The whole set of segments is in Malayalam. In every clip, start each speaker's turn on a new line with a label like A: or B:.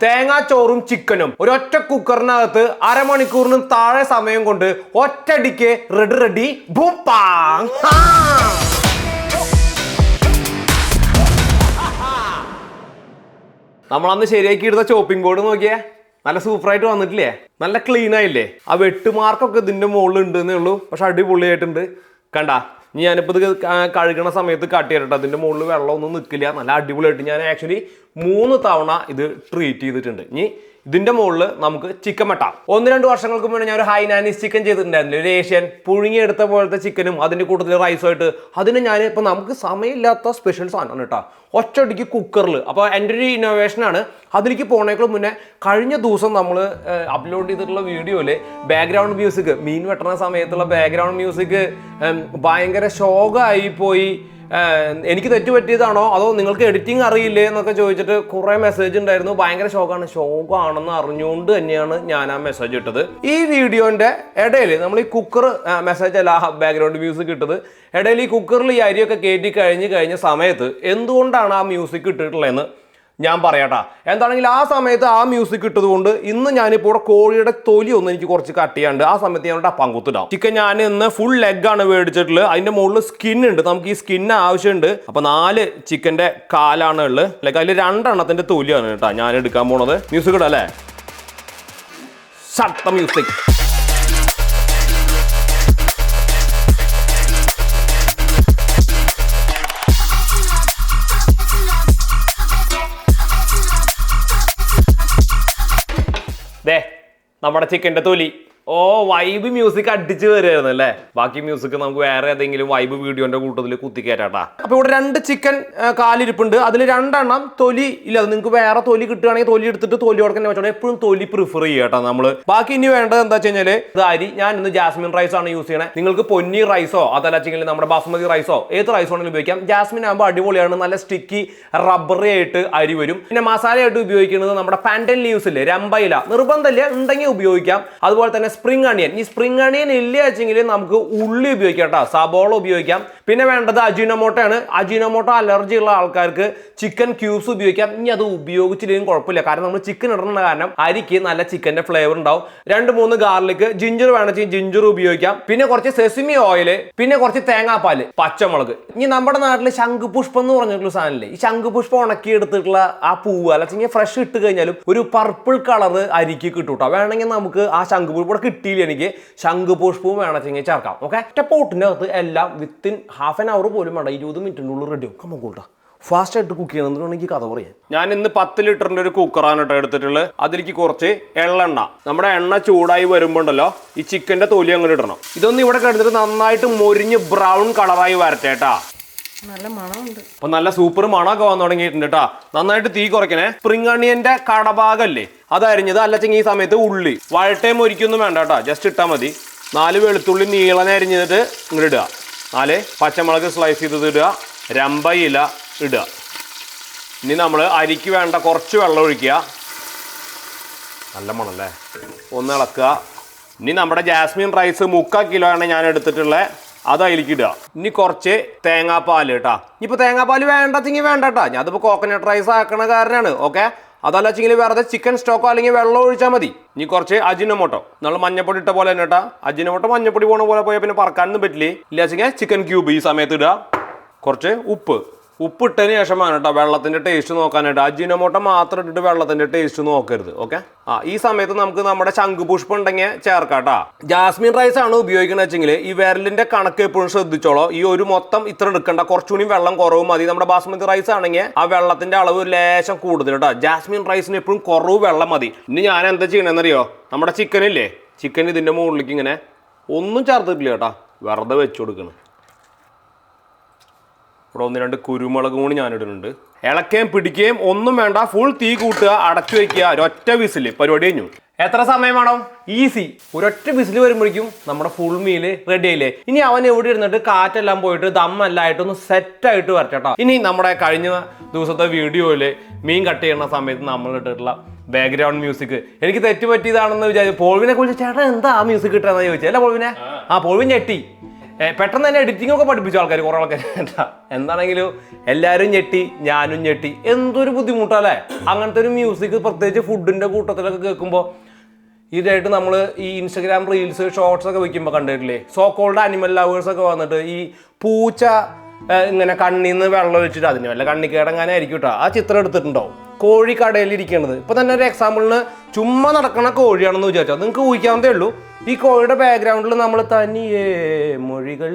A: തേങ്ങാച്ചോറും ചിക്കനും ഒരൊറ്റ കുക്കറിനകത്ത് അരമണിക്കൂറിനും താഴെ സമയം കൊണ്ട് ഒറ്റയടിക്ക് റെഡി ബൂപ്പാങ്. നമ്മളന്ന് ശരിയാക്കി എടുത്ത ചോപ്പിംഗ് ബോർഡ് നോക്കിയേ, നല്ല സൂപ്പറായിട്ട് വന്നിട്ടില്ലേ, നല്ല ക്ലീൻ ആയില്ലേ. ആ വെട്ടുമാർക്കൊക്കെ ഇതിന്റെ മുകളിൽ ഉണ്ടെന്നേ ഉള്ളൂ, പക്ഷെ അടിപൊളിയായിട്ടുണ്ട്. കണ്ടാ, ഞാനിപ്പോൾ ഇത് കഴുകണ സമയത്ത് കാട്ടി തരട്ടെ. അതിന്റെ മുകളിൽ വെള്ളമൊന്നും നിൽക്കില്ല, നല്ല അടിപൊളിയായിട്ട്. ഞാൻ ആക്ച്വലി 3 തവണ ഇത് ട്രീറ്റ് ചെയ്തിട്ടുണ്ട്. ഇനി ഇതിന്റെ മുകളിൽ നമുക്ക് ചിക്കൻ വെട്ടാം. 1-2 വർഷങ്ങൾക്ക് മുന്നേ ഞാൻ ഒരു ഹൈനാനീസ് ചിക്കൻ ചെയ്തിട്ടുണ്ടായിരുന്നു, ഒരു ഏഷ്യൻ പുഴുങ്ങിയെടുത്ത പോലത്തെ ചിക്കനും അതിന്റെ കൂട്ടത്തിൽ റൈസുമായിട്ട്. അതിന് ഞാൻ ഇപ്പൊ നമുക്ക് സമയമില്ലാത്ത സ്പെഷ്യൽ സാധനമാണ് കേട്ടോ, ഒറ്റയടിക്ക് കുക്കറിൽ. അപ്പോൾ എൻ്റെ ഒരു ഇന്നോവേഷനാണ്. അതിലേക്ക് പോണേക്കാൾ മുന്നേ കഴിഞ്ഞ ദിവസം നമ്മൾ അപ്ലോഡ് ചെയ്തിട്ടുള്ള വീഡിയോയിൽ ബാക്ക്ഗ്രൗണ്ട് മ്യൂസിക്, മീൻ വെട്ടണ സമയത്തുള്ള ബാക്ക്ഗ്രൗണ്ട് മ്യൂസിക് ഭയങ്കര ശോകമായി പോയി. എനിക്ക് തെറ്റ് പറ്റിയതാണോ അതോ നിങ്ങൾക്ക് എഡിറ്റിംഗ് അറിയില്ലേ എന്നൊക്കെ ചോദിച്ചിട്ട് കുറേ മെസ്സേജ് ഉണ്ടായിരുന്നു. ഭയങ്കര ശോകമാണെന്ന് അറിഞ്ഞുകൊണ്ട് തന്നെയാണ് ഞാൻ ആ മെസ്സേജ് ഇട്ടത്. ഈ വീഡിയോന്റെ ഇടയിൽ നമ്മൾ ഈ കുക്കർ മെസ്സേജ് അല്ല, ബാക്ക്ഗ്രൗണ്ട് മ്യൂസിക് ഇട്ടത് ഇടയിൽ ഈ കുക്കറിൽ ഈ അരിയൊക്കെ കയറ്റി കഴിഞ്ഞ സമയത്ത് എന്തുകൊണ്ടാണ് ആ മ്യൂസിക് ഇട്ടിട്ടുള്ളതെന്ന് ഞാൻ പറയാട്ടാ. എന്താണെങ്കിൽ ആ സമയത്ത് ആ മ്യൂസിക് ഇട്ടത് കൊണ്ട് ഇന്ന് ഞാനിപ്പോൾ ഇവിടെ കോഴിയുടെ തൊലി ഒന്ന് എനിക്ക് കുറച്ച് കട്ട് ചെയ്യാണ്ട് ആ സമയത്ത് ഞാൻ ടപ്പാൻ കുത്തിടാം. ചിക്കൻ ഞാൻ ഇന്ന് ഫുൾ ലെഗാണ് മേടിച്ചിട്ടുള്ളത്. അതിന്റെ മുകളിൽ സ്കിൻ ഉണ്ട്, നമുക്ക് ഈ സ്കിൻ ആവശ്യമുണ്ട്. അപ്പൊ 4 ചിക്കന്റെ കാലാണ് ഉള്ളത്. ലൈക്ക് അതിൽ 2 എണ്ണത്തിന്റെ തൊലിയാണ് കേട്ടോ ഞാൻ എടുക്കാൻ പോണത്. മ്യൂസിക് ഇടല്ലേ, ഷട്ട് ദ മ്യൂസിക്. നമ്മുടെ ചിക്കൻ്റെ തൊലി. ഓ, വൈബ് മ്യൂസിക് അടിച്ചു വരുമായിരുന്നു അല്ലേ. ബാക്കി മ്യൂസിക് നമുക്ക് വേറെ ഏതെങ്കിലും വൈബ് വീഡിയോന്റെ കൂട്ടത്തിൽ കുത്തിക്കയറ്റാട്ടാ. അപ്പൊ ഇവിടെ 2 ചിക്കൻ കാലിരിപ്പുണ്ട്. അതിൽ 2 എണ്ണം തൊലി ഇല്ല. അത് നിങ്ങൾക്ക് വേറെ തൊലി കിട്ടുകയാണെങ്കിൽ തൊലി എടുത്തിട്ട് തൊലിയോടെ തന്നെ വെച്ചോളൂ. എപ്പോഴും തൊലി പ്രിഫർ ചെയ്യട്ടോ നമ്മള്. ബാക്കി ഇനി വേണ്ടത് എന്താ വെച്ച് കഴിഞ്ഞാല്, ഇത് അരി ഞാൻ ഇന്ന് ജാസ്മിൻ റൈസ് ആണ് യൂസ് ചെയ്യണേ. നിങ്ങൾക്ക് പൊന്നി റൈസോ അതല്ലെങ്കിൽ നമ്മുടെ ബാസ്മതി റൈസോ ഏത് റൈസ് ആണെങ്കിലും ഉപയോഗിക്കാം. ജാസ്മിൻ ആകുമ്പോൾ അടിപൊളിയാണ്, നല്ല സ്റ്റിക്കി റബ്ബറി ആയിട്ട് അരി വരും. പിന്നെ മസാലയായിട്ട് ഉപയോഗിക്കുന്നത് നമ്മുടെ പാൻഡൻ ലീവ്സ് ഇല്ലേ, രമ്പയില. നിർബന്ധമില്ല, ഉണ്ടെങ്കിൽ ഉപയോഗിക്കാം. അതുപോലെ തന്നെ സ്പ്രിംഗ് അണിയൻ. ഈ സ്പ്രിംഗ് അണിയൻ ഇല്ല വെച്ചെങ്കിൽ നമുക്ക് ഉള്ളി ഉപയോഗിക്കാം കേട്ടോ, സബോള ഉപയോഗിക്കാം. പിന്നെ വേണ്ടത് അജിനോമോട്ടോ ആണ്. അജിനോമോട്ടോ അലർജി ഉള്ള ആൾക്കാർക്ക് ചിക്കൻ ക്യൂബ്സ് ഉപയോഗിക്കാം. ഇനി അത് ഉപയോഗിച്ചില്ലെങ്കിലും കുഴപ്പമില്ല, കാരണം നമ്മൾ ചിക്കൻ ഇടുന്ന കാരണം അരിക്ക് നല്ല ചിക്കന്റെ ഫ്ലേവർ ഉണ്ടാവും. 2-3 ഗാർലിക്, ജിഞ്ചർ വേണമെങ്കിൽ ജിഞ്ചർ ഉപയോഗിക്കാം. പിന്നെ കുറച്ച് സെസിമി ഓയിൽ, പിന്നെ കുറച്ച് തേങ്ങാപ്പാല്, പച്ചമുളക്. ഇനി നമ്മുടെ നാട്ടിൽ ശംഖുപുഷ്പം എന്ന് പറഞ്ഞിട്ടുള്ള സാധനമില്ലേ, ഈ ശംഖുപുഷ്പം ഉണക്കി എടുത്തിട്ടുള്ള ആ പൂവ് അല്ലെങ്കിൽ ഫ്രഷ് ഇട്ട് കഴിഞ്ഞാലും ഒരു പർപ്പിൾ കളർ അരിക്ക് കിട്ടൂട്ടോ. വേണമെങ്കിൽ നമുക്ക് ആ ശംഖുപുഷ്പം കിട്ടിയില്ല, എനിക്ക് ശംഖുപുഷ്പവും വേണമെങ്കിൽ ചേർക്കാം. ഓക്കെ, ഒറ്റ പോട്ടിൻ്റെ അകത്ത് എല്ലാം വിത്തിൻ ഹാഫ് ആൻ അവർ പോലും വേണ്ട, 20 മിനിറ്റിനുള്ളിൽ റെഡി ആവും. കമ്മ ഫാസ്റ്റ് ആയിട്ട് കുക്ക് ചെയ്യണമെന്നുണ്ടെങ്കിൽ കഥ പറയാം. ഞാൻ ഇന്ന് 10 ലിറ്ററിന്റെ ഒരു കുക്കറാണ് കേട്ടോ എടുത്തിട്ടുള്ളത്. അതിലേക്ക് കുറച്ച് എള്ളെണ്ണ. നമ്മുടെ എണ്ണ ചൂടായി വരുമ്പോണ്ടല്ലോ ഈ ചിക്കന്റെ തൊലി അങ്ങോട്ട് ഇടണം. ഇതൊന്നും ഇവിടെ കിടന്നിട്ട് നന്നായിട്ട് മൊരിഞ്ഞ് ബ്രൗൺ കളറായി വരട്ടേട്ടാ.
B: നല്ല മണമുണ്ട്.
A: അപ്പൊ നല്ല സൂപ്പർ മണമൊക്കെ വന്നു തുടങ്ങിയിട്ടുണ്ട് കേട്ടാ. നന്നായിട്ട് തീ കുറയ്ക്കണേ. സ്പ്രിംഗ് അണിയന്റെ കടഭാഗല്ലേ അത് അരിഞ്ഞത്, അല്ലെങ്കിൽ ഈ സമയത്ത് ഉള്ളി വഴട്ടയും ഒരിക്കൊന്നും വേണ്ട കേട്ടോ, ജസ്റ്റ് ഇട്ടാൽ മതി. 4 വെളുത്തുള്ളി നീളനെ അരിഞ്ഞിട്ട് ഇങ്ങോട്ട് ഇടുക. 4 പച്ചമുളക് സ്ലൈസ് ചെയ്തത് ഇടുക. രമ്പയില ഇടുക. ഇനി നമ്മൾ അരിക്ക് വേണ്ട കുറച്ച് വെള്ളം ഒഴിക്കുക. നല്ല മണല്ലേ, ഒന്ന് ഇളക്കുക. ഇനി നമ്മുടെ ജാസ്മിൻ റൈസ് 3/4 കിലോ ആണ് ഞാൻ എടുത്തിട്ടുള്ളത്, അത് അതിലേക്ക് ഇടുക. ഇനി കുറച്ച് തേങ്ങാപ്പാൽ കേട്ടാ. ഇനിയിപ്പോൾ തേങ്ങാപ്പാൽ വേണ്ടെങ്കിൽ വേണ്ട കേട്ടാ, ഞാൻ അതിപ്പോൾ കോക്കനട്ട് റൈസ് ആക്കണ കാരണമാണ്. ഓക്കെ, അതല്ലെങ്കിൽ വെറുതെ ചിക്കൻ സ്റ്റോക്കോ അല്ലെങ്കിൽ വെള്ളം ഒഴിച്ചാൽ മതി. ഇനി കുറച്ച് അജിനോമോട്ടോ, നമ്മൾ മഞ്ഞപ്പൊടി ഇട്ട പോലെ തന്നെ കേട്ടാ. അജിനോമോട്ടോ മഞ്ഞപ്പൊടി പോണ പോലെ പോയാൽ പിന്നെ പറക്കാനൊന്നും പറ്റില്ലേ. ഇല്ല വെച്ചെങ്കിൽ ചിക്കൻ ക്യൂബ് ഈ സമയത്ത് ഇടുക. കുറച്ച് ഉപ്പിട്ടതിന് ശേഷം വേണം കേട്ടോ വെള്ളത്തിന്റെ ടേസ്റ്റ് നോക്കാനായിട്ട്. അജിനോമോട്ടോ മാത്രം ഇട്ടിട്ട് വെള്ളത്തിന്റെ ടേസ്റ്റ് നോക്കരുത്. ഓക്കെ, ഈ സമയത്ത് നമുക്ക് നമ്മുടെ ശംഖുപുഷ്പം ഉണ്ടെങ്കിൽ ചേർക്കാം കേട്ടോ. ജാസ്മിൻ റൈസ് ആണ് ഉപയോഗിക്കുന്നത് വെച്ചെങ്കിൽ ഈ വിരലിന്റെ കണക്ക് എപ്പോഴും ശ്രദ്ധിച്ചോളൂ. ഈ ഒരു മൊത്തം ഇത്ര എടുക്കണ്ട, കുറച്ചുകൂടി വെള്ളം കുറവ് മതി. നമ്മുടെ ബാസ്മതി റൈസ് ആണെങ്കിൽ ആ വെള്ളത്തിന്റെ അളവ് ലേശം കൂടുതൽ കേട്ടോ. ജാസ്മിൻ റൈസിന് എപ്പോഴും കുറവ് വെള്ളം മതി. ഇനി ഞാൻ എന്താ ചെയ്യണമെന്നറിയോ, നമ്മുടെ ചിക്കനില്ലേ, ചിക്കൻ ഇതിന്റെ മുകളിലേക്ക് ഇങ്ങനെ ഒന്നും ചേർത്തിട്ടില്ല കേട്ടോ, വെറുതെ വെച്ചു കൊടുക്കണം. ഇവിടെ 1-2 കുരുമുളക് കൂടി ഞാൻ ഇടുന്നുണ്ട്. ഇളക്കുകയും പിടിക്കുകയും ഒന്നും വേണ്ട, ഫുൾ തീ കൂട്ടുക, അടച്ചു വയ്ക്കുക, ഒരൊറ്റ വിസിൽ, പരിപാടി കഴിഞ്ഞു. എത്ര സമയം വേണം? ഈസി, ഒരൊറ്റ വിസിൽ വരുമ്പോഴേക്കും നമ്മുടെ ഫുൾ മീല് റെഡി ആയില്ലേ. ഇനി അവൻ എവിടെ ഇരുന്നിട്ട് കാറ്റെല്ലാം പോയിട്ട് ദമ്മെല്ലായിട്ടൊന്ന് സെറ്റായിട്ട് വരട്ടോ. ഇനി നമ്മുടെ കഴിഞ്ഞ ദിവസത്തെ വീഡിയോയില് മീൻ കട്ട് ചെയ്യുന്ന സമയത്ത് നമ്മൾ ഇട്ടിട്ടുള്ള ബാക്ക്ഗ്രൗണ്ട് മ്യൂസിക് എനിക്ക് തെറ്റ് പറ്റിയതാണെന്ന് വിചാരിച്ചു. പോൾവിനെ കുറിച്ച് ചേട്ടാ എന്താ ആ മ്യൂസിക് കിട്ടാന്ന് ചോദിച്ചത് അല്ല പോൾവിനെ. പോൾവിൻ ഞെട്ടി. പെട്ടെന്ന് തന്നെ എഡിറ്റിംഗ് ഒക്കെ പഠിപ്പിച്ചു ആൾക്കാർ, കുറേ ആൾക്കാർ കേട്ടാ. എന്താണെങ്കിലും എല്ലാവരും ഞെട്ടി, ഞാനും ഞെട്ടി. എന്തൊരു ബുദ്ധിമുട്ടല്ലേ അങ്ങനത്തെ ഒരു മ്യൂസിക്, പ്രത്യേകിച്ച് ഫുഡിൻ്റെ കൂട്ടത്തിലൊക്കെ കേൾക്കുമ്പോൾ. ഇതായിട്ട് നമ്മൾ ഈ ഇൻസ്റ്റഗ്രാം റീൽസ് ഷോർട്സ് ഒക്കെ വെക്കുമ്പോൾ കണ്ടിട്ടില്ലേ, സോ കോൾഡ് അനിമൽ ലവേഴ്സ് ഒക്കെ വന്നിട്ട് ഈ പൂച്ച ഇങ്ങനെ കണ്ണിൽ നിന്ന് വെള്ളം ഒഴിച്ചിട്ട് അതിന് വല്ല കണ്ണിക്കേടങ്ങാനായിരിക്കും കേട്ടോ ആ ചിത്രം എടുത്തിട്ടുണ്ടാവും. കോഴി കടയിൽ ഇരിക്കണത് ഇപ്പം തന്നെ ഒരു എക്സാമ്പിളിന് ചുമ്മാ നടക്കണ കോഴിയാണെന്ന് വിചാരിച്ചാൽ നിങ്ങൾക്ക് ഊഹിക്കാവുന്നതേ ഉള്ളൂ. ഈ കോഴിയുടെ ബാക്ക്ഗ്രൗണ്ടിൽ നമ്മൾ തനിയേ മൊഴികൾ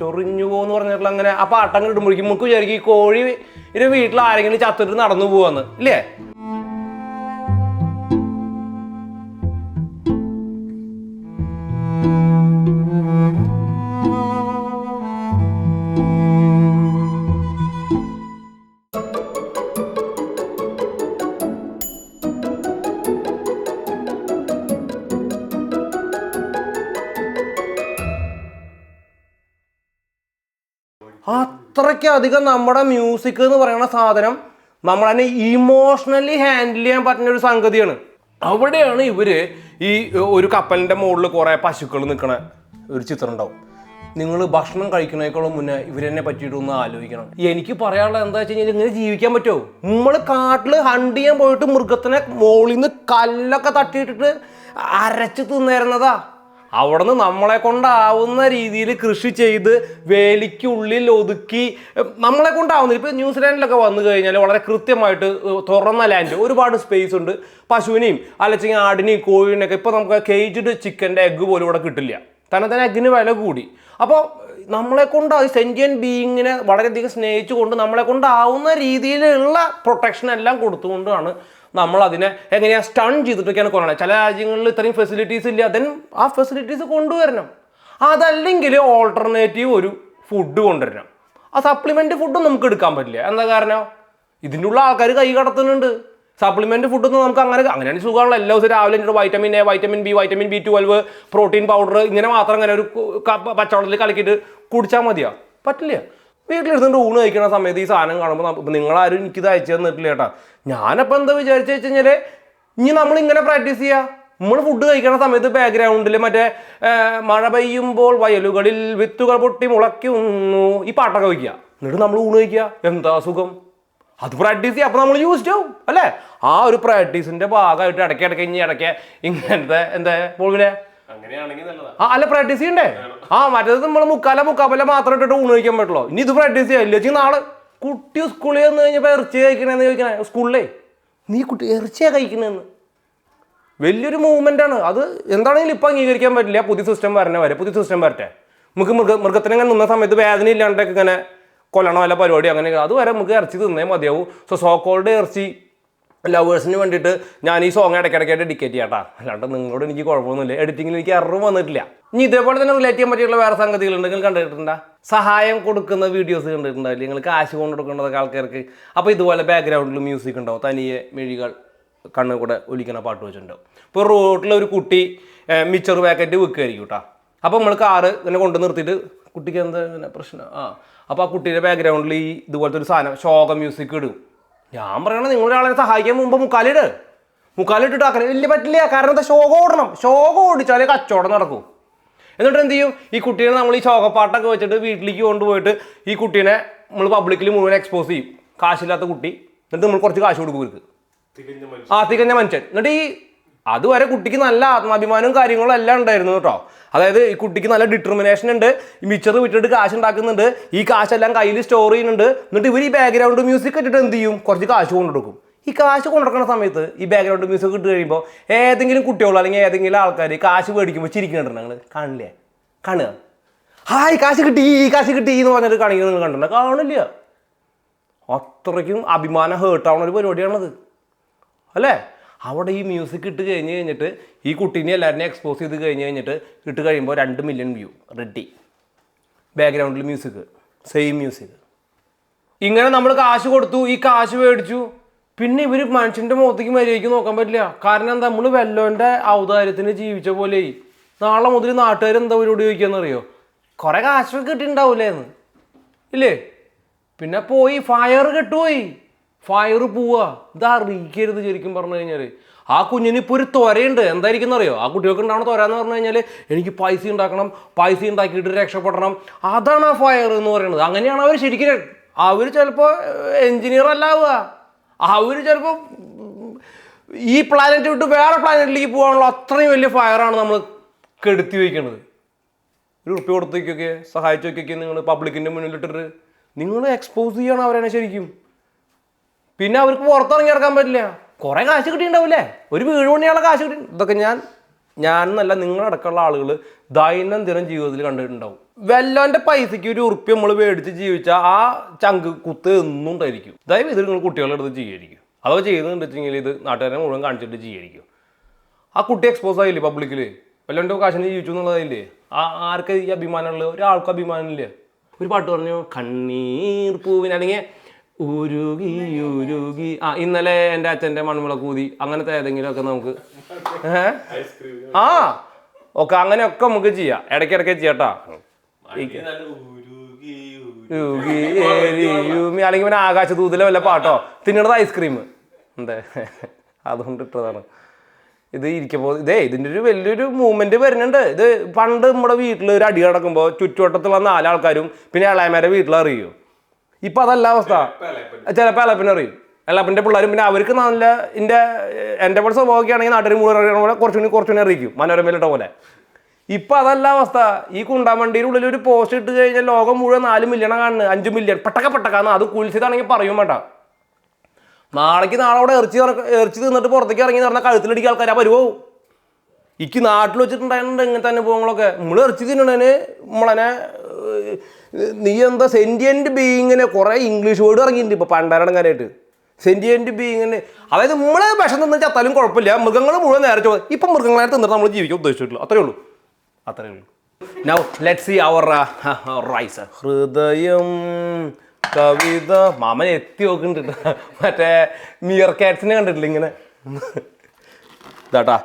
A: ചൊറിഞ്ഞു പോകുമെന്ന് പറഞ്ഞിട്ടുള്ള അങ്ങനെ ആ പാട്ടങ്ങൾ ഇടുമ്പോഴേക്കും നമുക്ക് വിചാരിക്കും ഈ കോഴി ഇത് വീട്ടിൽ ആരെങ്കിലും ചത്തിട്ട് നടന്നു പോവാന്ന്, ഇല്ലേ? അത്രയ്ക്കധികം നമ്മുടെ മ്യൂസിക് എന്ന് പറയുന്ന സാധനം നമ്മൾ തന്നെ ഇമോഷണലി ഹാൻഡിൽ ചെയ്യാൻ പറ്റുന്ന ഒരു സംഗതിയാണ്. അവിടെയാണ് ഇവര് ഈ ഒരു കപ്പലിൻ്റെ മുകളിൽ കുറേ പശുക്കൾ നിൽക്കണ ഒരു ചിത്രം ഉണ്ടാവും. നിങ്ങൾ ഭക്ഷണം കഴിക്കുന്നതിനേക്കാളും മുന്നേ ഇവരെന്നെ പറ്റിയിട്ടൊന്ന് ആലോചിക്കണം. എനിക്ക് പറയാനുള്ളത് എന്താ വെച്ച് കഴിഞ്ഞാൽ ഇങ്ങനെ ജീവിക്കാൻ പറ്റുമോ? നമ്മൾ കാട്ടിൽ ഹണ്ട് ചെയ്യാൻ പോയിട്ട് മൃഗത്തിനെ മുകളിൽ നിന്ന് കല്ലൊക്കെ തട്ടിയിട്ടിട്ട് അരച്ച് തിന്നേരുന്നതാ. അവിടെ നിന്ന് നമ്മളെ കൊണ്ടാവുന്ന രീതിയിൽ കൃഷി ചെയ്ത് വേലിക്കുള്ളിൽ ഒതുക്കി നമ്മളെ കൊണ്ടാവുന്നില്ല. ഇപ്പോൾ ന്യൂസിലാൻഡിലൊക്കെ വന്നു കഴിഞ്ഞാൽ വളരെ കൃത്യമായിട്ട് തുറന്ന ലാൻഡ്, ഒരുപാട് സ്പേസ് ഉണ്ട്. പശുവിനെയും അല്ലെങ്കിൽ ആടിനെയും കോഴിനെയൊക്കെ ഇപ്പോൾ നമുക്ക് കേജ്ഡ് ചിക്കൻ്റെ എഗ്ഗ് പോലും ഇവിടെ കിട്ടില്ല. തന്നെ എഗ്ഗിന് വില കൂടി. അപ്പോൾ നമ്മളെ കൊണ്ട് സെന്റിയൻ ബീയിങ്ങിനെ വളരെയധികം സ്നേഹിച്ചുകൊണ്ട് നമ്മളെ കൊണ്ടാവുന്ന രീതിയിലുള്ള പ്രൊട്ടക്ഷൻ എല്ലാം കൊടുത്തുകൊണ്ടാണ് നമ്മൾ അതിനെ എങ്ങനെയാണ് സ്റ്റൺ ചെയ്തിട്ടൊക്കെയാണ് കൊല്ലണം. ചില രാജ്യങ്ങളിൽ ഇത്രയും ഫെസിലിറ്റീസ് ഇല്ല, ദെൻ ആ ഫെസിലിറ്റീസ് കൊണ്ടുവരണം. അതല്ലെങ്കിൽ ഓൾട്ടർനേറ്റീവ് ഒരു ഫുഡ് കൊണ്ടുവരണം. ആ സപ്ലിമെൻ്റ് ഫുഡും നമുക്ക് എടുക്കാൻ പറ്റില്ല. എന്താ കാരണം? ഇതിൻ്റെ ഉള്ള ആൾക്കാർ കൈ കടത്തുന്നുണ്ട്. സപ്ലിമെൻ്റ് ഫുഡൊന്നും നമുക്ക് അങ്ങനെയാണ് സുഖമുള്ള എല്ലാ ദിവസവും രാവിലെ vitamin A, vitamin B, vitamin B12, protein powder ഇങ്ങനെ മാത്രം അങ്ങനെ ഒരു പച്ചവെള്ളത്തിൽ കലക്കിയിട്ട് കുടിച്ചാൽ മതിയോ? പറ്റില്ല. വീട്ടിലിരുന്നിട്ട് ഊണ് കഴിക്കുന്ന സമയത്ത് ഈ സാധനം കാണുമ്പോൾ നിങ്ങളാരും എനിക്കിത് അയച്ചു തന്നിട്ടില്ല ചേട്ടാ. ഞാനപ്പോൾ എന്താ വിചാരിച്ചു വെച്ച് കഴിഞ്ഞാൽ ഇനി നമ്മളിങ്ങനെ പ്രാക്ടീസ് ചെയ്യുക. നമ്മൾ ഫുഡ് കഴിക്കുന്ന സമയത്ത് ബാക്ക്ഗ്രൗണ്ടിൽ മറ്റേ മഴ പെയ്യുമ്പോൾ വയലുകളിൽ വിത്തുകൾ പൊട്ടി മുളയ്ക്കുന്നു ഈ പാട്ടൊക്കെ വയ്ക്കുക. എന്നിട്ട് നമ്മൾ ഊണ് കഴിക്കുക. എന്താ സുഖം! അത് പ്രാക്ടീസ് ചെയ്യുക. അപ്പോൾ നമ്മൾ യൂസ്ഡ് ആവും അല്ലേ? ആ ഒരു പ്രാക്ടീസിൻ്റെ ഭാഗമായിട്ട് ഇടയ്ക്ക് ഇങ്ങനത്തെ എന്താ പോളിനെ അല്ല പ്രാക്ടീസ് ചെയ്യണ്ടേ? മറ്റേത് നമ്മൾ മുക്കാല മാത്രം ഇട്ടിട്ട് ഊണ് കഴിക്കാൻ പറ്റുള്ളൂ. ഇനി ഇത് പ്രാക്ടീസ് ചെയ്യാം. ഇല്ലെങ്കിൽ നാളെ കുട്ടി സ്കൂളിൽ വന്ന് കഴിഞ്ഞപ്പോൾ ഇറച്ചി കഴിക്കണേന്ന് ചോദിക്കണേ സ്കൂളിലേ, നീ കുട്ടി ഇറച്ചിയാണ് കഴിക്കണേന്ന്. വലിയൊരു മൂവ്മെൻ്റ് ആണ് അത്. എന്താണെങ്കിലും ഇപ്പം അംഗീകരിക്കാൻ പറ്റില്ല. പുതിയ സിസ്റ്റം വരട്ടെ. നമുക്ക് മൃഗത്തിനെ ഇങ്ങനെ നിന്ന സമയത്ത് വേദന ഇല്ലാണ്ടൊക്കെ ഇങ്ങനെ കൊല്ലണം വല്ല പരിപാടി അങ്ങനെ അതുവരെ നമുക്ക് ഇറച്ചി തിന്നേ മതിയാവും. സോ കോൾഡ് ഇറച്ചി ലവേഴ്സിന് വേണ്ടിയിട്ട് ഞാൻ ഈ സോങ് ഇടയ്ക്കിടയ്ക്കായിട്ട് ഡെഡിക്കേറ്റ് ചെയ്യാട്ടാ. അല്ലാണ്ട് നിങ്ങളോട് എനിക്ക് കുഴപ്പമൊന്നുമില്ല. എഡിറ്റിങ്ങിൽ എനിക്ക് എററും വന്നിട്ടില്ല. ഇനി ഇതേപോലെ തന്നെ റിലേറ്റ് ചെയ്യാൻ പറ്റിയുള്ള വേറെ സംഗതികളുണ്ടെങ്കിൽ കണ്ടിട്ടുണ്ടാ? സഹായം കൊടുക്കുന്ന വീഡിയോസ് കണ്ടിട്ടുണ്ടാവില്ല നിങ്ങൾ? കാശ് കൊണ്ട് കൊടുക്കേണ്ടതൊക്കെ ആൾക്കാർക്ക്. അപ്പോൾ ഇതുപോലെ ബാക്ക്ഗ്രൗണ്ടിൽ മ്യൂസിക് ഉണ്ടാവും. തനിയെ മിഴികൾ കണ്ണ് കൂടെ ഒലിക്കണ പാട്ട് വെച്ചിട്ടുണ്ടാവും. ഇപ്പോൾ റോട്ടിലൊരു കുട്ടി മിച്ചർ പാക്കറ്റ് വിൽക്കുകയായിരിക്കും കേട്ടോ. അപ്പോൾ നമ്മൾ കാറ് ഇങ്ങനെ കൊണ്ട് നിർത്തിയിട്ട് കുട്ടിക്ക് എന്താ ഇങ്ങനെ പ്രശ്നം അപ്പോൾ ആ കുട്ടിയുടെ ബാക്ക്ഗ്രൗണ്ടിൽ ഈ ഇതുപോലത്തെ ഒരു സാധനം ശോക മ്യൂസിക് ഇടും. ഞാൻ പറയണത് നിങ്ങളൊരാളെ സഹായിക്കാൻ മുമ്പ് മുക്കാലിട്ടിട്ട് ആക്കാൻ വലിയ പറ്റില്ല. കാരണം എന്താ? ശോകം ഓടിച്ചാലേ കച്ചവടം നടക്കും. എന്നിട്ട് എന്ത് ചെയ്യും? ഈ കുട്ടീനെ നമ്മൾ ഈ ശോകപ്പാട്ടൊക്കെ വെച്ചിട്ട് വീട്ടിലേക്ക് കൊണ്ടുപോയിട്ട് ഈ കുട്ടീനെ നമ്മൾ പബ്ലിക്കിൽ മുഴുവൻ എക്സ്പോസ് ചെയ്യും. കാശില്ലാത്ത കുട്ടി. എന്നിട്ട് നമ്മൾ കുറച്ച് കാശ് കൊടുക്കും ഇവർക്ക്. തികഞ്ഞ മനുഷ്യൻ. എന്നിട്ട് ഈ അതുവരെ കുട്ടിക്ക് നല്ല ആത്മാഭിമാനവും കാര്യങ്ങളും എല്ലാം ഉണ്ടായിരുന്നു കേട്ടോ. അതായത് ഈ കുട്ടിക്ക് നല്ല ഡിറ്റർമിനേഷൻ ഉണ്ട്. ഈ മിച്ചർ വിട്ടിട്ട് കാശ് ഉണ്ടാക്കുന്നുണ്ട്. ഈ കാശെല്ലാം കയ്യിൽ സ്റ്റോർ ചെയ്യുന്നുണ്ട്. എന്നിട്ട് ഇവർ ഈ ബാക്ക്ഗ്രൗണ്ട് മ്യൂസിക് ഇട്ടിട്ട് എന്ത് ചെയ്യും? കുറച്ച് കാശ് കൊണ്ടെടുക്കും. ഈ കാശ് കൊണ്ടുവെക്കുന്ന സമയത്ത് ഈ ബാക്ക്ഗ്രൗണ്ട് മ്യൂസിക് ഇട്ട് കഴിയുമ്പോൾ ഏതെങ്കിലും കുട്ടികളോ അല്ലെങ്കിൽ ഏതെങ്കിലും ആൾക്കാർ കാശ് മേടിക്കുമ്പോൾ ചിരിക്കുന്നുണ്ട്. നിങ്ങൾ കാണുക ഹായ് കാശ് കിട്ടി എന്ന് പറഞ്ഞിട്ട് കാണിക്കുന്നത് നിങ്ങൾ കണ്ടിട്ടുണ്ടോ? കാണില്ല. അത്രയ്ക്കും അഭിമാനം ഹേർട്ടാവുന്ന ഒരു പരിപാടിയാണത് അല്ലേ? അവിടെ ഈ മ്യൂസിക് ഇട്ട് കഴിഞ്ഞിട്ട് ഈ കുട്ടീനെ എല്ലാവരും എക്സ്പോസ് ചെയ്ത് കഴിഞ്ഞിട്ട് ഇട്ട് കഴിയുമ്പോൾ 2 മില്യൺ വ്യൂ റെഡി. ബാക്ക്ഗ്രൗണ്ടിൽ മ്യൂസിക്, സെയിം മ്യൂസിക്. ഇങ്ങനെ നമ്മൾ കാശ് കൊടുത്തു, ഈ കാശ് മേടിച്ചു. പിന്നെ ഇവർ മനുഷ്യൻ്റെ മുഖത്തേക്ക് മര്യാദയ്ക്ക് നോക്കാൻ പറ്റില്ല. കാരണം എന്താ? നമ്മൾ വെല്ലോൻ്റെ ഔദാര്യത്തിന് ജീവിച്ച പോലെ നാളെ മുതൽ നാട്ടുകാർ എന്താ അവരോട് ചോദിക്കാന്നറിയോ? കുറേ കാശൊക്കെ കിട്ടിയിട്ടുണ്ടാവില്ലേ എന്ന് ഇല്ലേ? പിന്നെ പോയി ഫയർ കെട്ടുപോയി. ഫയർ പോവാ. ഇത് അറിയിക്കരുത് ശരിക്കും പറഞ്ഞു കഴിഞ്ഞാൽ. ആ കുഞ്ഞിന് ഇപ്പോൾ ഒരു ത്വരയുണ്ട്. എന്തായിരിക്കും അറിയോ? ആ കുട്ടികൾക്ക് ഉണ്ടാവണ ത്വര എന്ന് പറഞ്ഞു കഴിഞ്ഞാൽ എനിക്ക് പൈസ ഉണ്ടാക്കണം, പൈസ ഉണ്ടാക്കിയിട്ട് രക്ഷപ്പെടണം. അതാണ് ആ ഫയർ എന്ന് പറയുന്നത്. അങ്ങനെയാണ് അവർ ശരിക്കും. അവർ ചിലപ്പോൾ എൻജിനീയർ അല്ല ആവുക, അവർ ചിലപ്പോൾ ഈ പ്ലാനറ്റ് വിട്ട് വേറെ പ്ലാനറ്റിലേക്ക് പോകാനുള്ള അത്രയും വലിയ ഫയറാണ് നമ്മൾ കെടുത്തി വയ്ക്കുന്നത്. ഒരു ഉറുപ്പ്യ കൊടുത്ത് വയ്ക്കൊക്കെ സഹായിച്ചു വയ്ക്കൊക്കെ നിങ്ങൾ പബ്ലിക്കിൻ്റെ മുന്നിലിട്ടിട്ട് നിങ്ങൾ എക്സ്പോസ് ചെയ്യണം അവരെ ശരിക്കും. പിന്നെ അവർക്ക് പുറത്തിറങ്ങി ഇറക്കാൻ പറ്റില്ല. കുറേ കാശ് കിട്ടിയിട്ടുണ്ടാവില്ലേ, ഒരു വീട് പണിയുള്ള കാശ് കിട്ടി. ഇതൊക്കെ ഞാനെന്നല്ല നിങ്ങളടക്കമുള്ള ആളുകൾ ദൈനംദിനം ജീവിതത്തിൽ കണ്ടിട്ടുണ്ടാവും. വല്ലോൻ്റെ പൈസയ്ക്ക് ഒരു ഉറുപ്പ്യ നമ്മൾ മേടിച്ച് ജീവിച്ചാൽ ആ ചങ്ക് കുത്ത് എന്നും ഉണ്ടായിരിക്കും. ദയവ് ഇത് നിങ്ങൾ കുട്ടികളുടെ അടുത്ത് ചെയ്യായിരിക്കും. അതൊക്കെ ചെയ്യുന്നുണ്ട് വെച്ചെങ്കിൽ ഇത് നാട്ടുകാരെ മുഴുവൻ കാണിച്ചിട്ട് ചെയ്യായിരിക്കും. ആ കുട്ടി എക്സ്പോസ് ആയില്ലേ പബ്ലിക്കിൽ, വല്ലോൻ്റെ കാശിന് ജീവിച്ചു എന്നുള്ളതായില്ലേ. ആർക്ക് ഈ അഭിമാനമുള്ളത്? ഒരാൾക്ക് അഭിമാനമില്ല. ഒരു പാട്ട് പറഞ്ഞു, കണ്ണീർ പൂവിന്, അല്ലെങ്കിൽ ഉരുകി ഉരുകി, ഇന്നലെ എൻ്റെ അച്ഛൻ്റെ മൺവിളക്കൂതി, അങ്ങനത്തെ ഏതെങ്കിലുമൊക്കെ നമുക്ക് ഓക്കെ അങ്ങനെയൊക്കെ നമുക്ക് ചെയ്യാം. ഇടയ്ക്കിടയ്ക്ക് ചെയ്യാട്ടാ. അല്ലെങ്കിൽ പിന്നെ ആകാശദൂതിലെ വല്ല പാട്ടോ, തിന്നണത് ഐസ്ക്രീം എന്താ അതുകൊണ്ട് ഇട്ടതാണ്. ഇത് ഇരിക്കുമ്പോൾ ഇതിൻ്റെ ഒരു വലിയൊരു മൂവ്മെന്റ് വരുന്നുണ്ട്. ഇത് പണ്ട് നമ്മുടെ വീട്ടിൽ ഒരു അടി നടക്കുമ്പോൾ ചുറ്റുവട്ടത്തുള്ള 4 ആൾക്കാരും പിന്നെ ഇളയമാരെ വീട്ടിലറിയും. ഇപ്പം അതല്ല അവസ്ഥ. ചിലപ്പോൾ ഇളപ്പിനെ അറിയും, ഇളപ്പിൻ്റെ പിള്ളേരും. പിന്നെ അവർക്ക് നല്ല എൻ്റെ പോലെ സ്വഭാവമൊക്കെ ആണെങ്കിൽ നാട്ടിൽ മുഴുവൻ അറിയണ പോലെ കുറച്ചുകൂടി അറിയിക്കും, മനോരമയിലിട്ട പോലെ. ഇപ്പം അതല്ല അവസ്ഥ. ഈ കുണ്ടാമണ്ടിയുടെ ഉള്ളിൽ ഒരു പോസ്റ്റ് ഇട്ട് കഴിഞ്ഞാൽ ലോകം മുഴുവൻ 4 മില്യണ കാണുന്നത്, 5 മില്യൺ പെട്ടക്കാന്ന്. അത് കുലിച്ചതാണെങ്കിൽ പറയും വേണ്ട. നാളെ അവിടെ ഇറച്ചി തിന്നിട്ട് പുറത്തേക്ക് ഇറങ്ങി നടന്ന കഴുത്തിലടിക്കുക ആൾക്കാർ വരുമോ? എനിക്ക് നാട്ടിൽ വെച്ചിട്ടുണ്ടായിട്ടുണ്ട് ഇങ്ങനത്തെ അനുഭവങ്ങളൊക്കെ. നമ്മൾ ഇറച്ചി തിന്നണേന് നമ്മളനെ നീ എന്താ സെന്റിയന്റ് ബീയിങ്ങിനെ കുറേ ഇംഗ്ലീഷ് വേർഡ് ഇറങ്ങിയിട്ടുണ്ട് ഇപ്പോൾ പണ്ടാരടങ്ങാനായിട്ട്. സെന്റിയന്റ് ബീയിങ്ങിന്, അതായത് നമ്മളെ വിഷം തിന്ന് ചത്താലും കുഴപ്പമില്ല, മൃഗങ്ങൾ മുഴുവൻ നേരെ ചോദിക്കും. ഇപ്പം മൃഗങ്ങളെ തിന്നിട്ട് നമ്മൾ ജീവിക്കാൻ ഉദ്ദേശിച്ചിട്ടില്ല. അത്രേ ഉള്ളൂ. Now let's see our rice. ഹൃദയം കവിത മാമൻ എത്തി നോക്കുന്നുണ്ട്. മറ്റേ മിയർ കാറ്റ്സിനെ കണ്ടിട്ടില്ല ഇങ്ങനെ. ഇതാട്ടാ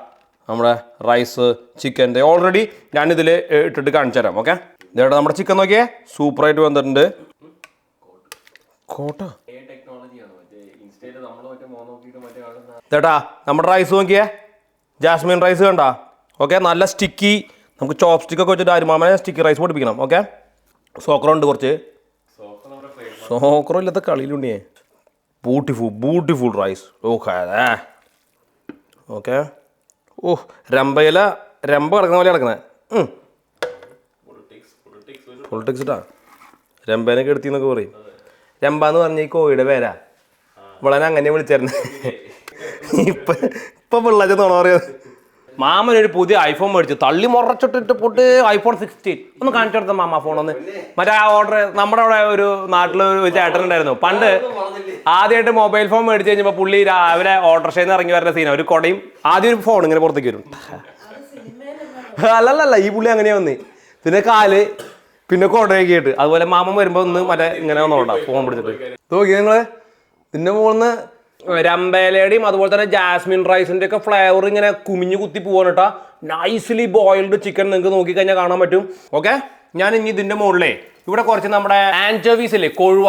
A: നമ്മുടെ റൈസ് ചിക്കൻ്റെ ഓൾറെഡി ഞാനിതിൽ ഇട്ടിട്ട് കാണിച്ചു തരാം. ഓക്കെ, ഇതേട്ടാ നമ്മുടെ ചിക്കൻ നോക്കിയേ, സൂപ്പറായിട്ട് വന്നിട്ടുണ്ട്. ഇതേട്ടാ നമ്മുടെ റൈസ് നോക്കിയേ, ജാസ്മിൻ റൈസ് കണ്ടാ. ഓക്കെ, നല്ല സ്റ്റിക്കി. നമുക്ക് ചോപ്പ് സ്റ്റിക്കൊക്കെ വെച്ചിട്ട് അരുമാമനെ സ്റ്റിക്കി റൈസ് പഠിപ്പിക്കണം. ഓക്കെ, സോക്കറോ ഉണ്ട് കുറച്ച്. സോക്കറോ ഇല്ലാത്ത കളിയിലുണ്ടിയേ. Beautiful rice. ഓക്കെ. രമ്പ കിടക്കുന്ന പോലെ കിടക്കണേ. പൊളിറ്റിക്സ് ഇട്ടാ രമ്പേനൊക്കെ എടുത്തിന്നൊക്കെ പറയും. രമ്പ എന്ന് പറഞ്ഞ ഈ കോഴിയുടെ പേരാ. ഇവളനെ അങ്ങനെ വിളിച്ചായിരുന്നു. ഇപ്പൊ പിള്ളേച്ച തോണ പറയാ. മാമനൊരു പുതിയ ഐഫോൺ മേടിച്ചു, തള്ളി മുറച്ചിട്ടിട്ട് പൊട്ട് iPhone 16 ഒന്ന് കാണിച്ചു കൊടുത്ത മാമ ഫോണൊന്ന്. മറ്റേ ആ ഓർഡർ നമ്മുടെ അവിടെ ഒരു നാട്ടിൽ ഒരു ചേട്ടനുണ്ടായിരുന്നു പണ്ട്. ആദ്യമായിട്ട് മൊബൈൽ ഫോൺ മേടിച്ച് കഴിഞ്ഞപ്പോൾ പുള്ളി രാവിലെ ഓർഡർ ചെയ്യുന്ന ഇറങ്ങി വരുന്ന സീന, ഒരു കൊടയും ആദ്യം ഒരു ഫോൺ ഇങ്ങനെ പുറത്തേക്ക് വരും. അല്ലല്ല ഈ പുള്ളി അങ്ങനെയാ വന്ന്. പിന്നെ കാല്, പിന്നെ കൊടയൊക്കെ ആയിട്ട്. അതുപോലെ മാമൻ വരുമ്പോൾ ഒന്ന് മറ്റേ ഇങ്ങനെ ഒന്നോണ്ടാ ഫോൺ പിടിച്ചിട്ട്. നോക്കി നിങ്ങള് ഇതിന്റെ മുകളിൽ രമ്പേലയുടെയും അതുപോലെ തന്നെ ജാസ്മിൻ റൈസിന്റെ ഒക്കെ ഫ്ലേവർ ഇങ്ങനെ കുമിഞ്ഞു കുത്തി പോകാനിട്ടാ. നൈസ്ലി ബോയിൽഡ് ചിക്കൻ നിങ്ങൾക്ക് നോക്കിക്കഴിഞ്ഞാൽ കാണാൻ പറ്റും. ഓക്കെ, ഞാൻ ഇനി ഇതിന്റെ മുകളിലേ ഇവിടെ കുറച്ച് നമ്മുടെ ആൻചോവീസ് ഇല്ലേ, കൊഴുവ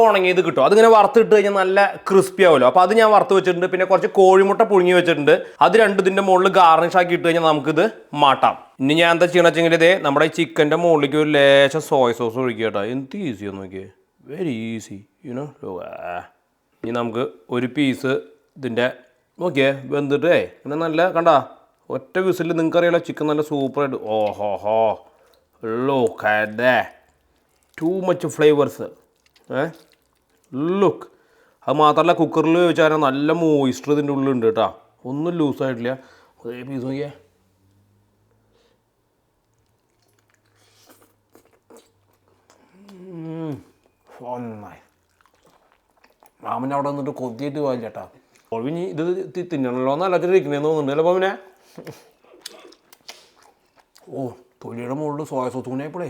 A: ഉണങ്ങിയത് കിട്ടും. അതിങ്ങനെ വറുത്തിട്ട് കഴിഞ്ഞാൽ നല്ല ക്രിസ്പി ആവുമല്ലോ. അപ്പോൾ അത് ഞാൻ വറുത്ത് വെച്ചിട്ടുണ്ട്. പിന്നെ കുറച്ച് കോഴിമുട്ട പുഴുങ്ങി വെച്ചിട്ടുണ്ട്. അത് രണ്ടും ഇതിന്റെ മുകളിൽ ഗാർണിഷ് ആക്കി ഇട്ട് കഴിഞ്ഞാൽ നമുക്കിത് മാട്ടാം. ഇനി ഞാൻ എന്താ ചെയ്യണമെന്ന് വെച്ചെങ്കിൽ ഇതേ നമ്മുടെ ഈ ചിക്കൻ്റെ മുകളിലേക്ക് ഒരു ലേശം സോയ സോസ് ഒഴിക്കുക കേട്ടോ. എന്ത് ഈസിയാന്ന് നോക്കിയേ, വെരി ഈസി യുനോ. ഇനി നമുക്ക് ഒരു പീസ് ഇതിൻ്റെ നോക്കിയേ വെന്തിട്ടേ പിന്നെ നല്ല കണ്ടാ ഒറ്റ വിസിലിൽ നിങ്ങൾക്കറിയാലോ ചിക്കൻ നല്ല സൂപ്പറായിട്ട്. ഓഹോഹോ, look at that, too much flavors. Look. അത് മാത്രമല്ല കുക്കറിൽ വെച്ചാൽ നല്ല മോയിസ്റ്റർ ഇതിൻ്റെ ഉള്ളിലുണ്ട് കേട്ടോ, ഒന്നും ലൂസായിട്ടില്ല. ഒരേ പീസ് നോക്കിയേ. ഒന്നായി മാമൻ അവിടെ നിന്നിട്ട് കൊതിയായിട്ട് പോകാൻ ചേട്ടാ. അപ്പോൾ ഇനി ഇത് തിന്നണല്ലോ എന്നല്ല ഇരിക്കുന്നതെന്ന് തോന്നുന്നുണ്ട് അല്ലേ പിന്നെ. തൊലിയുടെ മുകളിൽ സോയ സോസ് കൂടിയപ്പോഴേ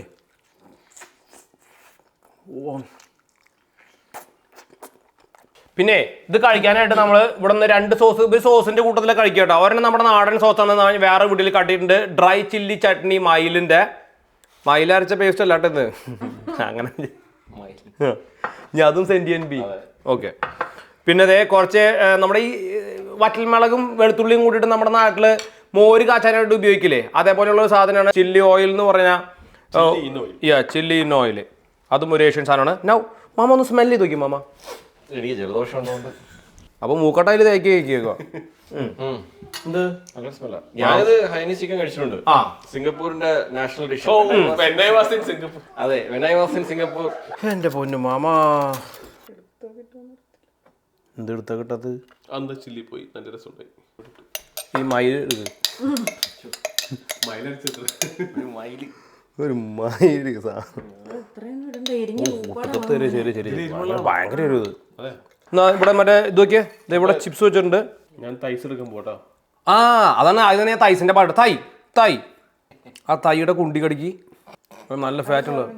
A: പിന്നെ ഇത് കഴിക്കാനായിട്ട് നമ്മൾ ഇവിടെ നിന്ന് 2 സോസ് ഒരു സോസിൻ്റെ കൂട്ടത്തിൽ കഴിക്കുക കേട്ടോ. ഒരെണ്ണം നമ്മുടെ നാടൻ സോസാണ് വേറെ വീട്ടിൽ കട്ടിയിട്ടുണ്ട്. ഡ്രൈ ചില്ലി ചട്നി മയിലരച്ച പേസ്റ്റ് അല്ലാട്ടത് അങ്ങനെ. ഞാൻ അതും സെന്റിയൻ ബി. ഓക്കെ, പിന്നെ അതേ കുറച്ച് നമ്മുടെ ഈ വറ്റൽമുളകും വെളുത്തുള്ളിയും കൂടിയിട്ട് നമ്മുടെ നാട്ടിൽ മോര് കാച്ചാനായിട്ട് ഉപയോഗിക്കില്ലേ, അതേപോലെയുള്ള ഒരു സാധനമാണ് ചില്ലി ഓയിൽ എന്ന് പറഞ്ഞാൽ. ചില്ലി ഇൻ ഓയിൽ, അതും ഒരു ഏഷ്യൻ സാധനമാണ്. നൗ മാമ ഒന്ന് സ്മെല്ല് ചെയ്ത് നോക്കി മാമ.
C: എനിക്ക് ജലദോഷം ഉണ്ടോണ്ട്
A: അപ്പൊ മൂക്കട്ടയിൽ തേക്കി കഴിക്കുക.
C: ഞാനിത് ഹൈനീസ് ചിക്കൻ കഴിച്ചിട്ടുണ്ട്. സിംഗപ്പൂരിന്റെ നാഷണൽ ഡിഷ്. അതെ, when I was in Singapore.
A: എന്റെ പൊന്നു മാമ, എന്തെടുത്ത കിട്ടത്?
D: ചില്ലി പോയി, നല്ല രസമുണ്ടായി.
A: ഈ മയിൽ ഒരു മയിൽ ഭയങ്കര ഒരു ഇത്. ഇവിടെ മറ്റേ ഇത് നോക്കിയേ, ഇവിടെ ചിപ്സ് വെച്ചിട്ടുണ്ട്.
D: ഞാൻ തൈസ് എടുക്കാൻ പോട്ടോ.
A: അതാണ് ആദ്യം ഞാൻ തൈസിന്റെ പാട്ട്. തൈ ആ തൈയുടെ കുണ്ടി കടിക്ക്, നല്ല ഫാറ്റ് ഉള്ളത്.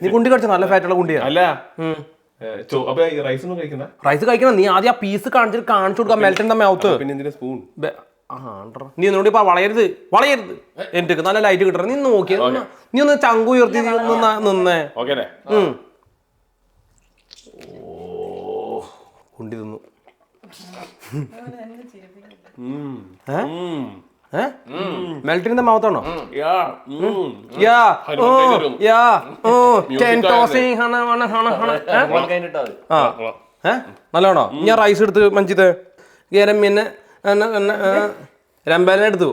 A: നീ കുണ്ടി കടിച്ച നല്ല ഫാറ്റുള്ള കുണ്ടിയാ.
D: അല്ല റൈസ് ഒന്നും കഴിക്കണ്ട.
A: റൈസ് കഴിക്കണം. നീ ആദ്യം ആ പീസ് കാണിച്ചു കൊടുക്കാം, മെൽറ്റ് ഇൻ ദ മൗത്ത്.
D: പിന്നെ എന്തിനാ സ്പൂൺ?
A: നീ എന്നോട് ഇപ്പൊ വളയരുത് എനിക്ക് നല്ല ലൈറ്റ് കിട്ടണം. നീ നോക്കിയ നീ ഒന്ന് ചങ്കു ഉയർത്തി നിന്നേ. കുണ്ടി തിന്നു. മെൽറ്റ് ഇൻ ദ മൗത്ത് ആണോ? നല്ലോണോ? ഞാൻ റൈസ് എടുത്ത് മഞ്ചിത് ഗരമ്മിന്നെ രമ്പേനെ എടുത്തു.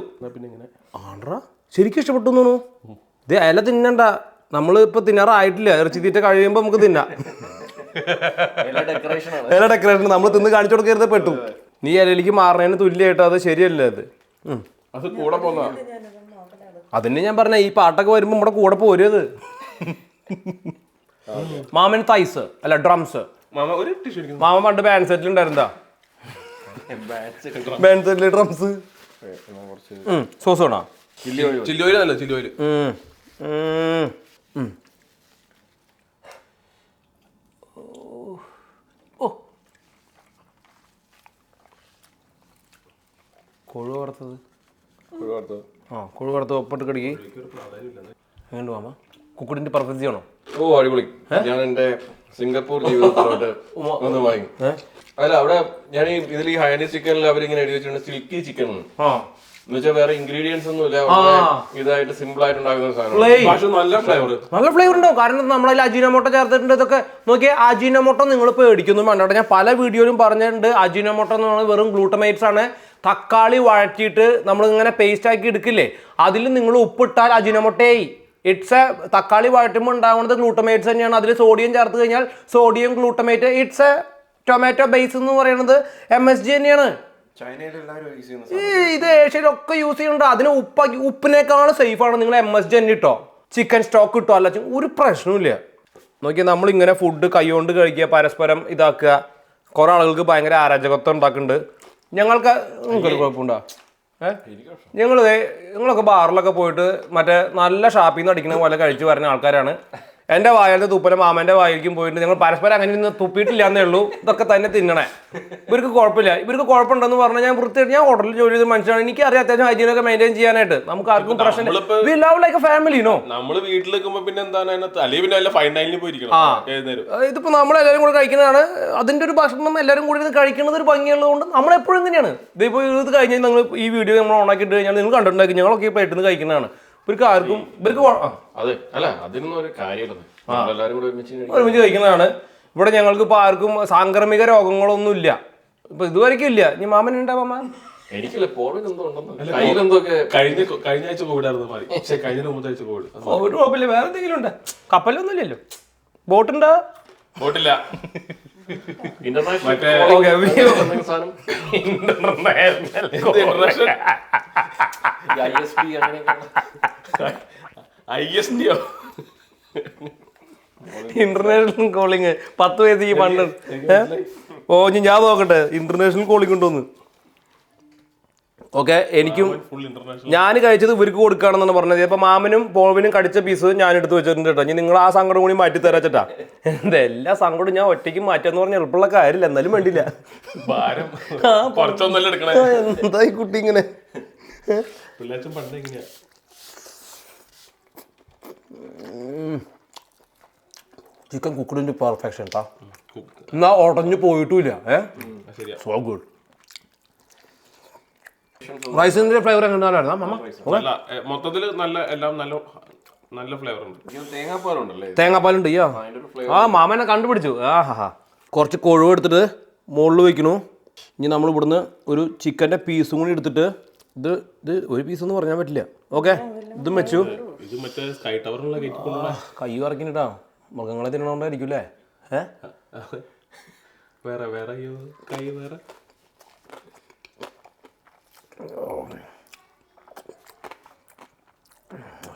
A: ആണ്ട്രാ ശരിക്കും ഇഷ്ടപ്പെട്ടു തോന്നുന്നു. ഇത് ഇല തിന്നണ്ട, നമ്മള് ഇപ്പൊ തിന്നാറായിട്ടില്ല. ഇറച്ചി തീറ്റ കഴിയുമ്പോ നമുക്ക് തിന്നാം. ഇല ഡെക്കറേഷൻ നമ്മൾ തിന്ന് കാണിച്ചു കൊടുക്കരുത്. പെട്ടു നീ ഇലയിലേക്ക് മാറണേന് തുല്യമായിട്ട്. അത് ശരിയല്ല. അത് അതിന് ഞാൻ പറഞ്ഞ ഈ പാട്ടൊക്കെ വരുമ്പോ നമ്മുടെ കൂടെ പോരത്. മാമൻ തൈസ് അല്ല ഡ്രംസ്. മാമ പണ്ട് ബാൻഡ് സെറ്റിൽ ഉണ്ടായിരുന്നാ. ഡ്രംസ് സോസ് വേണോ?
D: ചില്ലി ഓയിൽ അല്ല, ചില്ലി ഓയിൽ. കൊഴു വറുത്തത്. കൊഴു വറുത്തത് ഒപ്പിട്ട് കടിക്ക്. എങ്ങോട്ട് മാമ? കുക്കുടിന്റെ പെർഫെക്റ്റ് ആണോ?
C: ഓ അടിപൊളി. ഞാൻ എന്റെ സിംഗപ്പൂർ ജീവിതത്തിലോട്ട് ഒന്ന് വാങ്ങി. അല്ല അവിടെ ഞാൻ ഇതിൽ ഈ ഹൈനീസ് ചിക്കനിൽ അവരിങ്ങനെ എഴുതി വെച്ചിട്ടുണ്ട് സിൽക്കി ചിക്കൻ എന്ന് വെച്ചാൽ വേറെ ഇൻഗ്രീഡിയൻസ് ഒന്നും ഇല്ല. ഇതായിട്ട് സിമ്പിൾ ആയിട്ട് ഉണ്ടാക്കുന്ന സാധനം.
A: നല്ല ഫ്ലേവർ ഉണ്ടാവും. കാരണം നമ്മളതിൽ അജിനോമോട്ടോ ചേർത്തിട്ടുണ്ട്. ഇതൊക്കെ നോക്കിയാൽ അജിനോമോട്ടോ നിങ്ങൾ പേടിക്കുന്നു വേണ്ട. ഞാൻ പല വീഡിയോയിലും പറഞ്ഞിട്ടുണ്ട്, അജിനോമോട്ടോ എന്ന് പറഞ്ഞാൽ വെറും ഗ്ലൂട്ടമേറ്റ്സ് ആണ്. തക്കാളി വഴറ്റിയിട്ട് നമ്മളിങ്ങനെ പേസ്റ്റ് ആക്കി എടുക്കില്ലേ, അതിൽ നിങ്ങൾ ഉപ്പിട്ടാൽ അജിനോമോട്ടേ. ഇറ്റ്സ് എ തക്കാളി വഴറ്റുമ്പോൾ ഉണ്ടാവുന്നത് ഗ്ലൂട്ടമേറ്റ്സ് തന്നെയാണ്. അതിൽ സോഡിയം ചേർത്ത് കഴിഞ്ഞാൽ sodium glutamate. It's A tomato base എന്ന് പറയുന്നത് MSG തന്നെയാണ്. ഇത് ഏഷ്യയിലൊക്കെ യൂസ് ചെയ്യുന്നുണ്ട്. അതിന് ഉപ്പിനേക്കാൾ സേഫാണ് നിങ്ങൾ MSG തന്നെ ഇട്ടോ. ചിക്കൻ സ്റ്റോക്ക് കിട്ടോ, അല്ല ഒരു പ്രശ്നമില്ല. നോക്കിയാൽ നമ്മളിങ്ങനെ ഫുഡ് കൈകൊണ്ട് കഴിക്കുക, പരസ്പരം ഇതാക്കുക. കുറെ ആളുകൾക്ക് ഭയങ്കര അരാജകത്വം ഉണ്ടാക്കുന്നുണ്ട്. ഞങ്ങൾക്ക് നിങ്ങൾക്കൊരു കുഴപ്പമുണ്ടോ? നിങ്ങളൊക്കെ ബാറിലൊക്കെ പോയിട്ട് മറ്റേ നല്ല ഷാപ്പിൽ നിന്ന് അടിക്കുന്ന പോലെ കഴിച്ചു വരുന്ന ആൾക്കാരാണ്. എൻ്റെ വായലത്തെ തുപ്പല മാമൻ്റെ വായിലേക്കും പോയിട്ട് ഞങ്ങൾ പരസ്പരം അങ്ങനെ നിന്ന് തുപ്പിയിട്ടില്ല എന്നേ ഉള്ളൂ. ഇതൊക്കെ തന്നെ തിന്നണേ. ഇവർക്ക് കുഴപ്പമില്ല. ഇവർക്ക് കുഴപ്പമുണ്ടെന്ന് പറഞ്ഞാൽ ഞാൻ വൃത്തിയായിട്ട് ഞാൻ ഹോട്ടലിൽ ജോലി ചെയ്ത് മനുഷ്യനാണ്. എനിക്ക് അറിയാം അത്യാവശ്യം ഹൈജീനൊക്കെ മെയിൻറ്റെയിൻ ചെയ്യാനായിട്ട്. നമുക്ക് ആർക്കും പ്രശ്നം. We love like a family. No,
D: നമ്മള് വീട്ടിലെത്തുമ്പോ പിന്നെ എന്താണ് അല്ലെങ്കിൽ പിന്നെ ഫൈൻ ഡൈനിൽ പോയിരിക്കണം.
A: ഇതിപ്പോ നമ്മളെല്ലാവരും കൂടെ കഴിക്കുന്നതാണ്. അതിന്റെ ഒരു ഭക്ഷണം എല്ലാവരും കൂടി കഴിക്കുന്നത് ഒരു ഭംഗിയുള്ളതുകൊണ്ട് നമ്മളെപ്പോഴും ഇങ്ങനെയാണ്. ഇതിപ്പോ ഇത് കഴിഞ്ഞാൽ നിങ്ങൾ ഈ വീഡിയോ നമ്മൾ ഓണാക്കിയിട്ട് കഴിഞ്ഞാൽ നിങ്ങൾ കണ്ടിട്ടുണ്ടാക്കി ഞങ്ങളൊക്കെ ഇപ്പോൾ പെട്ടെന്ന് കഴിക്കുന്നതാണ്. ഇവർക്ക് ആർക്കും ഒരുമിച്ച് കഴിക്കുന്നതാണ്. ഇവിടെ ഞങ്ങൾക്ക് ഇപ്പൊ ആർക്കും സാംക്രമിക രോഗങ്ങളൊന്നും ഇല്ല. ഇപ്പൊ ഇതുവരെയ്ക്കും ഇല്ല. ഇനി മാമൻ ഉണ്ടാ? മാമ
C: എനിക്കില്ല,
D: കഴിഞ്ഞ ആഴ്ച കോവിഡ് ആയിരുന്നു. കഴിഞ്ഞ 3 ആഴ്ച കോവിഡ്.
A: കോവിഡ് കുഴപ്പമില്ല. വേറെ എന്തെങ്കിലും ഉണ്ട്? കപ്പലൊന്നും ഇല്ലല്ലോ. ബോട്ടുണ്ടോ?
D: ബോട്ടില്ല.
A: ഇന്റർനാഷണൽ കോളിങ് 10 വയസ്സ് പണ്ട്. ഞാൻ നോക്കട്ടെ ഇന്റർനാഷണൽ കോളിങ് ഉണ്ടോന്ന്. ഓക്കെ, എനിക്കും ഞാൻ കഴിച്ചത് ഇവർക്ക് കൊടുക്കുകയാണെന്നാണ് പറഞ്ഞത്. ഇപ്പൊ മാമനും പോവിനും കടിച്ച പീസ് ഞാൻ എടുത്ത് വെച്ചിട്ടുണ്ട് കേട്ടോ. നിങ്ങൾ ആ സങ്കടം കൂടി മാറ്റി തരാച്ചിട്ടാ. എന്താ എല്ലാ സങ്കടവും ഞാൻ ഒറ്റയ്ക്ക് മാറ്റാന്ന് പറഞ്ഞാൽ എളുപ്പമുള്ള കാര്യമില്ല. എന്നാലും വേണ്ടില്ല. എന്താ ഈ കുട്ടി ഇങ്ങനെ? ചിക്കൻ കുക്കഡിന്റെ പെർഫെക്ഷൻ കേട്ടോ. എന്നാ ഉടഞ്ഞു പോയിട്ടുമില്ല.
D: ശരിയാ.
A: So good. റൈസിന്റെ ഫ്ലേവർ എങ്ങനെയായിരുന്നു മാമ?
D: നല്ല മൊത്തത്തില് എല്ലാം നല്ല ഫ്ലേവർ ഉണ്ട്.
C: തേങ്ങാപ്പാലുണ്ടല്ലേ?
A: തേങ്ങാപ്പാലുണ്ട്. ആ മാമനെ കണ്ടുപിടിച്ചു. ആഹാ. കുറച്ച് കൊഴുവ് എടുത്തിട്ട് മുകളിൽ വെക്കണു. ഇനി നമ്മൾ ഇവിടുന്ന് ഒരു ചിക്കൻ്റെ പീസും കൂടി എടുത്തിട്ട് ഇത് ഒരു പീസൊന്നും പറഞ്ഞാൽ പറ്റില്ല. ഓക്കെ, ഇതും വെച്ചു.
D: ഇത് മറ്റേ സ്കൈ ടവറിനുള്ള
A: കൈ വറക്കിട്ടാ മൃഗങ്ങളെ തിന്നണോണ്ടായിരിക്കും അല്ലേ?
D: വേറെ കൈ വേറെ.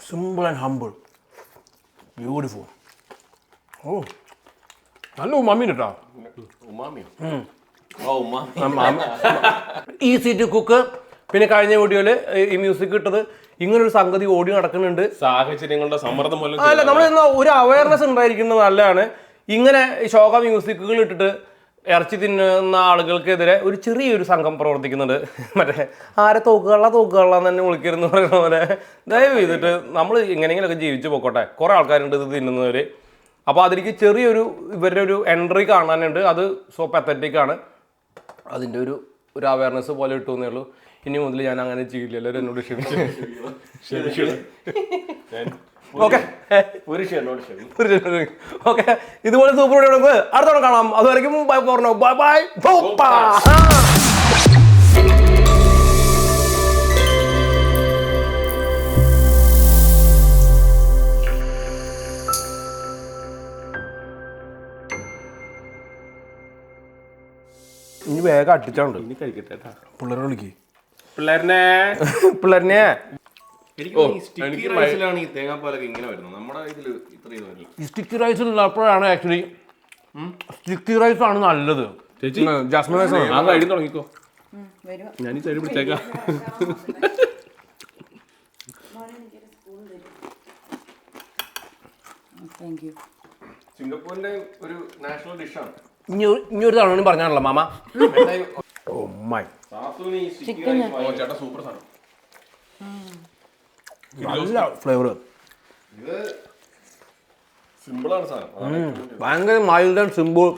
A: Simple and humble, beautiful. ഓ നല്ല ഉമ്മാമീൻ കേട്ടോ. Easy to cook. പിന്നെ കഴിഞ്ഞ വീഡിയോയിൽ ഈ മ്യൂസിക് ഇട്ടത് ഇങ്ങനൊരു സംഗതി ഓടി നടക്കുന്നുണ്ട്.
D: സാഹചര്യങ്ങളുടെ സമ്മർദ്ദം മൂലം
A: അല്ല, നമ്മൾ ഒരു അവയർനെസ് ഉണ്ടായിരിക്കുന്നത് നല്ലതാണ്. ഇങ്ങനെ ശോക മ്യൂസിക്കുകൾ ഇട്ടിട്ട് ഇറച്ചി തിന്നുന്ന ആളുകൾക്കെതിരെ ഒരു ചെറിയൊരു സംഘം പ്രവർത്തിക്കുന്നുണ്ട്. മറ്റേ ആരെ തോക്കുകളാന്ന് തന്നെ വിളിക്കരുതെന്ന് പറയുന്ന പോലെ ദയവ് ചെയ്തിട്ട് നമ്മൾ എങ്ങനെയെങ്കിലുമൊക്കെ ജീവിച്ചു പോക്കോട്ടെ. കുറേ ആൾക്കാരുണ്ട് ഇത് തിന്നുന്നവർ. അപ്പോൾ അതിലേക്ക് ചെറിയൊരു ഇവരുടെ ഒരു എൻട്രി കാണാനുണ്ട്. അത് സോ പത്തറ്റിക് ആണ്. അതിൻ്റെ ഒരു അവയർനെസ് പോലെ ഇട്ടുവെന്നേ ഉള്ളൂ. ഇനി മുതൽ ഞാൻ അങ്ങനെ ചെയ്യില്ല. എല്ലാവരും എന്നോട് ക്ഷമിച്ചു. Okay, okay. ഇതുപോലെ സൂപ്പർ വീഡിയോ നമുക്ക് അടുത്തവണ കാണാം. അതുവരെയും ബൈ പറഞ്ഞോ. Bye bye. ഇനി വേഗം അടിച്ചാണ്ട്
D: ഇനി കഴിക്കട്ടെ.
A: പിള്ളേരെ വിളിക്ക്.
D: പിള്ളേരനെ
C: എനിക്ക് മനസ്സിലാണ് ഈ തേങ്ങാപ്പാലൊക്കെ ഇങ്ങനെ വരുന്നത്. നമ്മുടെ ഇതിൽ ഇത്രയും വരില്ല.
A: ഈ സ്റ്റിക്കി റൈസ് ഉള്ളപ്പോഴാണ് ആക്ച്വലി സ്റ്റിക്കി റൈസ് ആണ് നല്ലത്. ജാസ്മിൻ റൈസ് ആണ്.
D: ആ കഴിയും. തുടങ്ങിക്കോ.
B: വരുവാ.
D: ഞാൻ ഈ സൈഡ് പിടിച്ചേക്കാം.
B: Thank you.
C: സിംഗപ്പൂരിന്റെ ഒരു നാഷണൽ ഡിഷാണ്.
A: ഇനി ഒരു തവണ പറഞ്ഞാണല്ലോ മാമ. ഓ മൈ,
D: ചേട്ടാ സൂപ്പർ സാധനം.
A: നല്ല ഫ്ലേവർ.
C: ഇത് സിമ്പിളാണ് സാധനം.
A: ഭയങ്കര മൈൽഡ് ആൻഡ് സിമ്പിൾ.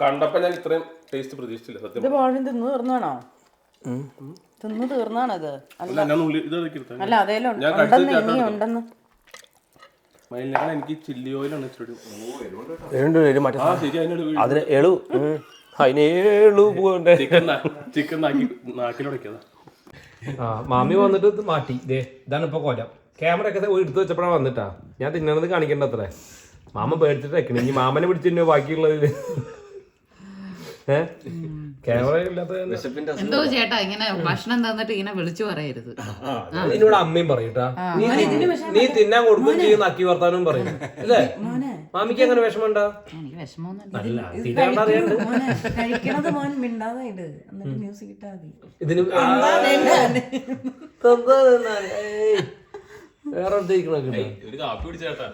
D: കണ്ടപ്പോ ഞാൻ ഇത്രയും ടേസ്റ്റ് പ്രതീക്ഷിച്ചില്ല സത്യം.
B: ഇത് പാഴും തിന്നു തീർന്നാണോ? തിന്നു തീർന്നാണത്? അല്ല, അതേലും ഉണ്ടെന്ന്.
D: എനിക്ക് ചില്ലി ഓയിലാണ്
A: അതിന് എളു അതിനേളു പോകണ്ടേ.
D: ചിക്കൻ നാക്കിലുടക്കിയതാ.
A: മാമി വന്നിട്ട് ഇത് മാറ്റി. ഇതാണ് ഇപ്പൊ കോലം. ക്യാമറ ഒക്കെ എടുത്തു വെച്ചപ്പോഴാണ് വന്നിട്ടാ. ഞാൻ തിന്നണത് കാണിക്കണ്ട അത്രേ. മാമ പേടിച്ചിട്ട് വെക്കണേ. ഇനി മാമനെ പിടിച്ചിട്ടോ ബാക്കിയുള്ളതില്. ക്യാമറ ഇല്ലാത്ത
E: എന്തോ ചേട്ടാ ഇങ്ങനെ ഭക്ഷണം തന്നിട്ട് ഇങ്ങനെ വിളിച്ചു പറയരുത്.
A: ഇതിനോട് അമ്മയും പറയൂട്ടാ. നീ തിന്നാൻ കൊടുക്കുകയും ചെയ്യും, നക്കി വർത്താനും പറയും അല്ലേ? മാമിക്ക് അങ്ങനെ വിഷമമുണ്ടോ?
E: എനിക്ക് വിഷമമൊന്നും
B: കഴിക്കണത് മോൻ മിണ്ടാതായിട്ട് എന്നിട്ട് മ്യൂസിക് ഇട്ടാ മതി.
A: ഇതിന് വേറെ
D: ഒരു കാപ്പി പിടിച്ചേട്ടാ.